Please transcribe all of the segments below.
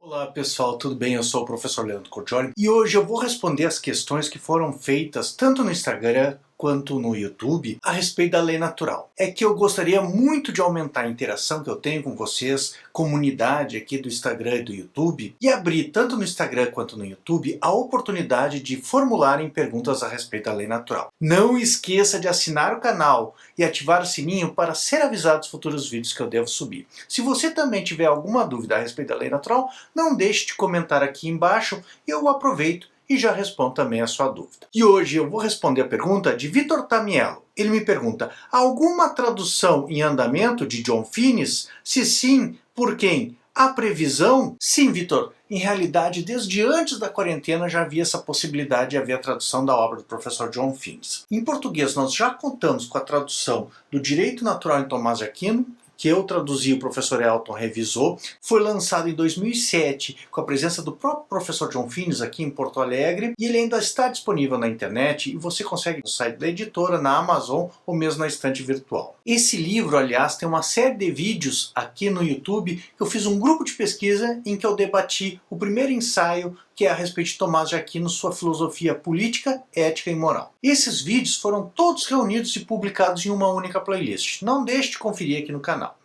Olá pessoal, tudo bem? Eu sou o professor Leandro Cordioli e hoje eu vou responder as questões que foram feitas tanto no Instagram quanto no YouTube a respeito da lei natural. É que eu gostaria muito de aumentar a interação que eu tenho com vocês, comunidade aqui do Instagram e do YouTube, e abrir tanto no Instagram quanto no YouTube a oportunidade de formularem perguntas a respeito da lei natural. Não esqueça de assinar o canal e ativar o sininho para ser avisado dos futuros vídeos que eu devo subir. Se você também tiver alguma dúvida a respeito da lei natural, não deixe de comentar aqui embaixo e eu aproveito e já respondo também a sua dúvida. E hoje eu vou responder a pergunta de Vitor Tamiello. Ele me pergunta: alguma tradução em andamento de John Finnis? Se sim, por quem? A previsão? Sim, Vitor. Em realidade, desde antes da quarentena já havia essa possibilidade de haver a tradução da obra do professor John Finnis. Em português, nós já contamos com a tradução do Direito Natural em Tomás de Aquino, que eu traduzi, o professor Elton revisou. Foi lançado em 2007 com a presença do próprio professor John Finnis aqui em Porto Alegre, e ele ainda está disponível na internet e você consegue no site da editora, na Amazon ou mesmo na estante virtual. Esse livro, aliás, tem uma série de vídeos aqui no YouTube que eu fiz um grupo de pesquisa em que eu debati o primeiro ensaio, que é a respeito de Tomás de Aquino, sua filosofia política, ética e moral. Esses vídeos foram todos reunidos e publicados em uma única playlist. Não deixe de conferir aqui no canal.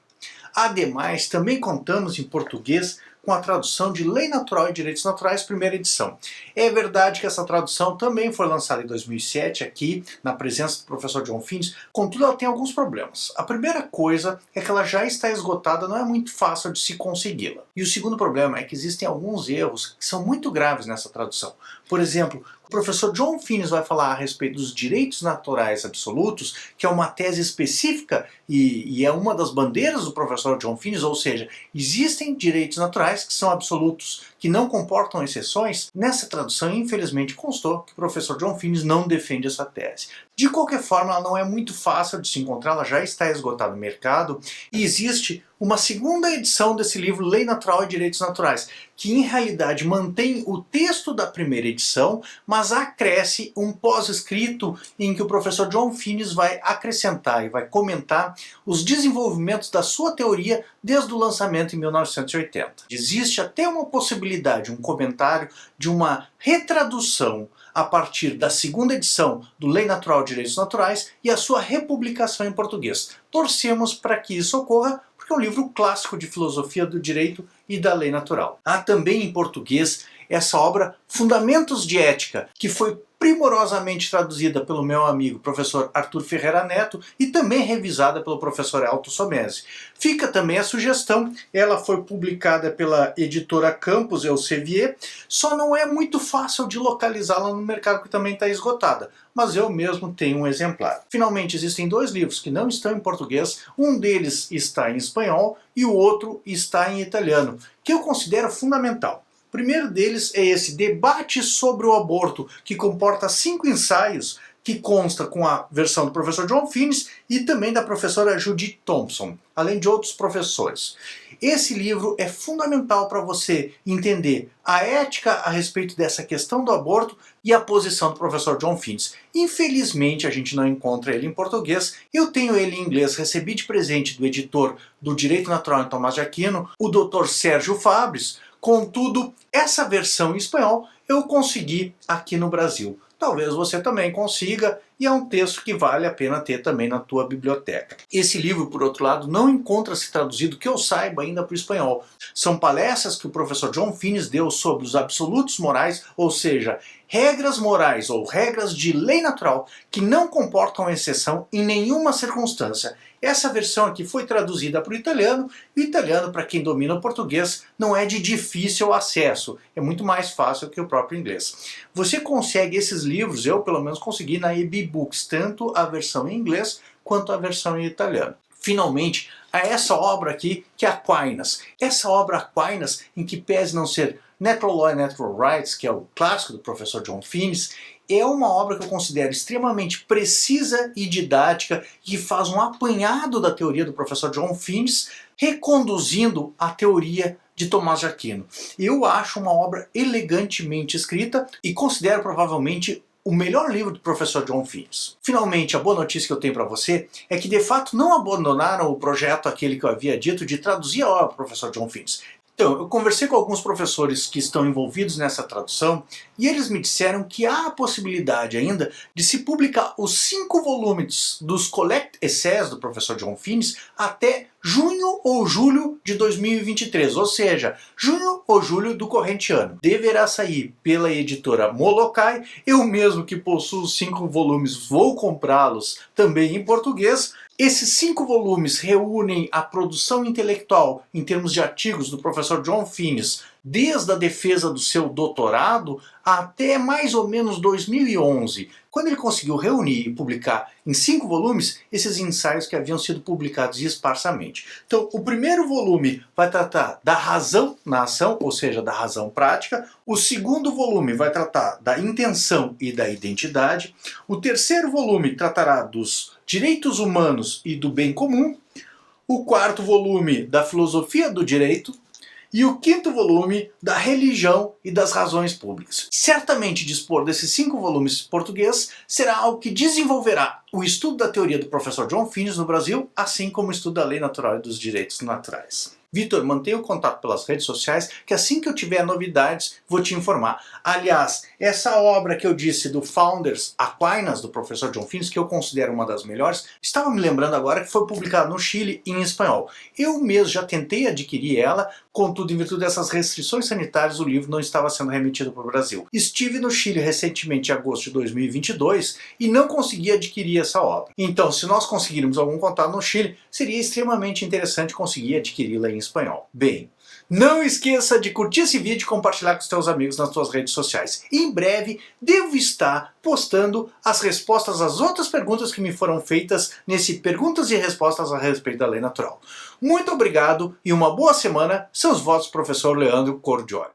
Ademais, também contamos em português com a tradução de Lei Natural e Direitos Naturais, primeira edição. É verdade que essa tradução também foi lançada em 2007 aqui, na presença do professor John Finnis, contudo ela tem alguns problemas. A primeira coisa é que ela já está esgotada, não é muito fácil de se consegui-la. E o segundo problema é que existem alguns erros que são muito graves nessa tradução. Por exemplo, o professor John Finnis vai falar a respeito dos direitos naturais absolutos, que é uma tese específica e é uma das bandeiras do professor John Finnis, ou seja, existem direitos naturais que são absolutos, que não comportam exceções. Nessa tradução, infelizmente, constou que o professor John Finnis não defende essa tese. De qualquer forma, ela não é muito fácil de se encontrar, ela já está esgotada no mercado, e existe uma segunda edição desse livro, Lei Natural e Direitos Naturais, que em realidade mantém o texto da primeira edição, mas acresce um pós-escrito em que o professor John Finnis vai acrescentar e vai comentar os desenvolvimentos da sua teoria desde o lançamento em 1980. Existe até uma possibilidade, um comentário de uma retradução a partir da segunda edição do Lei Natural e Direitos Naturais e a sua republicação em português. Torcemos para que isso ocorra, porque é um livro clássico de filosofia do direito e da lei natural. Há também em português essa obra Fundamentos de Ética, que foi primorosamente traduzida pelo meu amigo professor Arthur Ferreira Neto e também revisada pelo professor Elton Somesi. Fica também a sugestão, ela foi publicada pela editora Campos Elsevier, só não é muito fácil de localizá-la no mercado, que também está esgotada, mas eu mesmo tenho um exemplar. Finalmente, existem dois livros que não estão em português, um deles está em espanhol e o outro está em italiano, que eu considero fundamental. O primeiro deles é esse Debate sobre o Aborto, que comporta 5 ensaios, que consta com a versão do professor John Finnis e também da professora Judith Thompson, além de outros professores. Esse livro é fundamental para você entender a ética a respeito dessa questão do aborto e a posição do professor John Finnis. Infelizmente a gente não encontra ele em português, eu tenho ele em inglês, recebi de presente do editor do Direito Natural em Tomás de Aquino, o Dr. Sérgio Fabres. Contudo, essa versão em espanhol eu consegui aqui no Brasil. Talvez você também consiga, e é um texto que vale a pena ter também na tua biblioteca. Esse livro, por outro lado, não encontra-se traduzido, que eu saiba, ainda para o espanhol. São palestras que o professor John Finnis deu sobre os absolutos morais, ou seja, regras morais ou regras de lei natural que não comportam exceção em nenhuma circunstância. Essa versão aqui foi traduzida para o italiano, e o italiano, para quem domina o português, não é de difícil acesso, é muito mais fácil que o próprio inglês. Você consegue esses livros, eu pelo menos consegui na EB Books, tanto a versão em inglês quanto a versão em italiano. Finalmente, há essa obra aqui, que é Aquinas. Essa obra Aquinas, em que pese não ser Natural Law and Natural Rights, que é o clássico do professor John Finnis, é uma obra que eu considero extremamente precisa e didática, que faz um apanhado da teoria do professor John Finnis, reconduzindo a teoria de Tomás de Aquino. Eu acho uma obra elegantemente escrita e considero provavelmente o melhor livro do professor John Finnis. Finalmente, a boa notícia que eu tenho para você é que de fato não abandonaram o projeto aquele que eu havia dito de traduzir a obra do professor John Finnis. Então, eu conversei com alguns professores que estão envolvidos nessa tradução e eles me disseram que há a possibilidade ainda de se publicar os 5 volumes dos Collect Essays do professor John Finnis até junho ou julho de 2023, ou seja, junho ou julho do corrente ano. Deverá sair pela editora Molokai, eu mesmo que possuo os 5 volumes vou comprá-los também em português. Esses 5 volumes reúnem a produção intelectual em termos de artigos do professor John Finnis, desde a defesa do seu doutorado até mais ou menos 2011, quando ele conseguiu reunir e publicar em 5 volumes esses ensaios que haviam sido publicados esparsamente. Então, o primeiro volume vai tratar da razão na ação, ou seja, da razão prática. O segundo volume vai tratar da intenção e da identidade. O terceiro volume tratará dos direitos humanos e do bem comum. O quarto volume da filosofia do direito. E o quinto volume da religião e das razões públicas. Certamente dispor desses 5 volumes em português será algo que desenvolverá o estudo da teoria do professor John Finnis no Brasil, assim como o estudo da lei natural e dos direitos naturais. Vitor, mantenha o contato pelas redes sociais, que assim que eu tiver novidades, vou te informar. Aliás, essa obra que eu disse do Founders Aquinas, do professor John Finnis, que eu considero uma das melhores, estava me lembrando agora que foi publicada no Chile em espanhol. Eu mesmo já tentei adquirir ela, contudo, em virtude dessas restrições sanitárias, o livro não estava sendo remetido para o Brasil. Estive no Chile recentemente, em agosto de 2022, e não consegui adquirir essa obra. Então, se nós conseguirmos algum contato no Chile, seria extremamente interessante conseguir adquiri-la em espanhol. Bem, não esqueça de curtir esse vídeo e compartilhar com os teus amigos nas tuas redes sociais. Em breve, devo estar postando as respostas às outras perguntas que me foram feitas nesse Perguntas e Respostas a respeito da lei natural. Muito obrigado e uma boa semana. Seus votos, professor Leandro Cordioli.